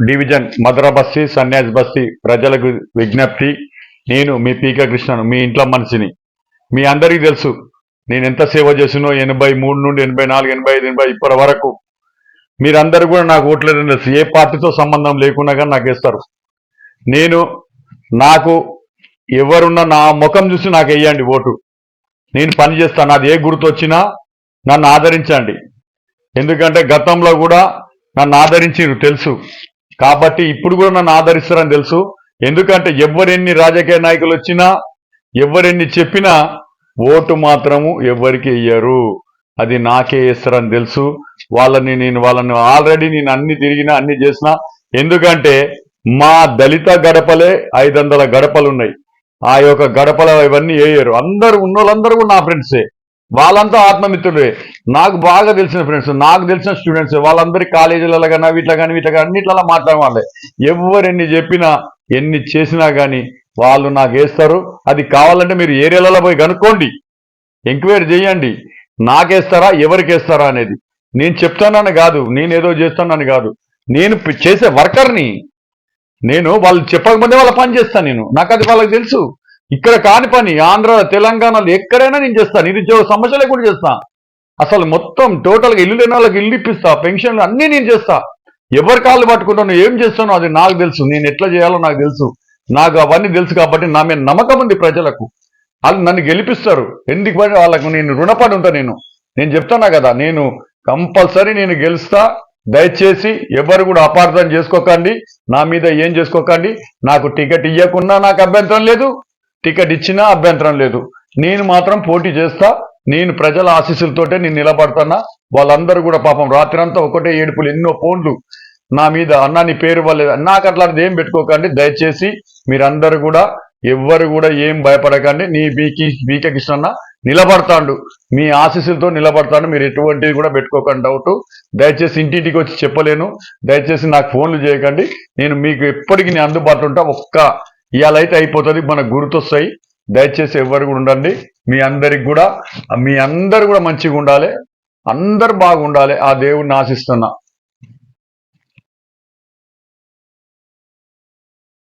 Division మధుర బస్తీ సన్యాసి బస్తీ ప్రజలకు విజ్ఞప్తి. నేను మీ పీక కృష్ణను, మీ ఇంట్లో మనిషిని. మీ అందరికీ తెలుసు నేను ఎంత సేవ చేసినో. 83 నుండి 84, 85, 80 ఇప్పటి వరకు మీరందరూ కూడా నాకు ఓట్లేదని తెలుసు. ఏ పార్టీతో సంబంధం లేకున్నా కానీ నాకు వేస్తారు. నాకు ఎవరున్నా నా ముఖం చూసి నాకు వేయండి ఓటు. నేను పని చేస్తాను. నాది ఏ గుర్తు వచ్చినా నన్ను ఆదరించండి. ఎందుకంటే గతంలో కూడా నన్ను ఆదరించారు తెలుసు. కాబట్టి ఇప్పుడు కూడా నన్ను ఆదరిస్తారని తెలుసు. ఎందుకంటే ఎవరెన్ని రాజకీయ నాయకులు వచ్చినా, ఎవరెన్ని చెప్పినా ఓటు మాత్రము ఎవరికి వేయరు. అది నాకే వేస్తారని తెలుసు. వాళ్ళని ఆల్రెడీ నేను అన్ని తిరిగినా, అన్ని చేసినా. ఎందుకంటే మా దళిత గడపలే 500 గడపలు ఉన్నాయి. ఆ యొక్క గడపల ఇవన్నీ వేయరు. అందరూ ఉన్నోళ్ళందరూ కూడా నా ఫ్రెండ్సే. వాళ్ళంతా ఆత్మమిత్రులే. నాకు బాగా తెలిసిన ఫ్రెండ్స్, నాకు తెలిసిన స్టూడెంట్స్. వాళ్ళందరి కాలేజీలలో కానీ వీటిలో కానీ అన్నిట్లలో మాట్లాడే వాళ్ళే. ఎవరెన్ని చెప్పినా, ఎన్ని చేసినా కానీ వాళ్ళు నాకు వేస్తారు. అది కావాలంటే మీరు ఏరియాలలో పోయి కనుక్కోండి, ఎంక్వైరీ చేయండి. నాకేస్తారా, ఎవరికి వేస్తారా అనేది. నేను చెప్తానని కాదు, నేనేదో చేస్తానని కాదు. నేను చేసే వర్కర్ని. వాళ్ళు చెప్పకపోతే వాళ్ళ పని చేస్తాను. నాకు అది వాళ్ళకి తెలుసు. ఇక్కడ కాని పని ఆంధ్ర, తెలంగాణలో ఎక్కడైనా నేను చేస్తాను. నిరుద్యోగ సమస్యలే కూడా చేస్తా. అసలు మొత్తం టోటల్గా ఇల్లు లేని వాళ్ళకి ఇల్లు ఇప్పిస్తా, పెన్షన్లు అన్నీ నేను చేస్తా. ఎవరి కాళ్ళు పట్టుకుంటాను, ఏం చేస్తానో అది నాకు తెలుసు. నేను ఎట్లా చేయాలో నాకు తెలుసు. నాకు అవన్నీ తెలుసు. కాబట్టి నా మీద నమ్మకం ఉంది ప్రజలకు. వాళ్ళు నన్ను గెలిపిస్తారు. ఎందుకు పని వాళ్ళకు నేను రుణపడి ఉంటా. నేను చెప్తానా కదా, నేను కంపల్సరీ నేను గెలుస్తా. దయచేసి ఎవరు కూడా అపార్థం చేసుకోకండి, నా మీద ఏం చేసుకోకండి. నాకు టికెట్ ఇవ్వకున్నా నాకు అభ్యంతరం లేదు, టికెట్ ఇచ్చినా అభ్యంతరం లేదు. నేను మాత్రం పోటీ చేస్తా. నేను ప్రజల ఆశీస్సులతోటే నేను నిలబడతానా. వాళ్ళందరూ కూడా పాపం రాత్రంతా ఒకటే ఏడుపులు, ఎన్నో ఫోన్లు నా మీద. అన్నా నీ పేరు వల్లేదు. నాకు అట్లాంటిది ఏం పెట్టుకోకండి దయచేసి. మీరందరూ కూడా ఎవ్వరు కూడా ఏం భయపడకండి. నీ బీకే కృష్ణన్న నిలబడతాడు, మీ ఆశీస్సులతో నిలబడతాడు. మీరు ఎటువంటిది కూడా పెట్టుకోకండి డౌట్. దయచేసి ఇంటింటికి వచ్చి చెప్పలేను. దయచేసి నాకు ఫోన్లు చేయకండి. నేను మీకు ఎప్పటికీ నేను అందుబాటులో ఉంటా. ఇవాళ అయితే అయిపోతుంది, మనకు గుర్తొస్తాయి. దయచేసి ఎవరు కూడా ఉండండి. మీ అందరు కూడా మంచిగా ఉండాలి, అందరు బాగుండాలి. ఆ దేవుడిని ఆశిస్తున్నా.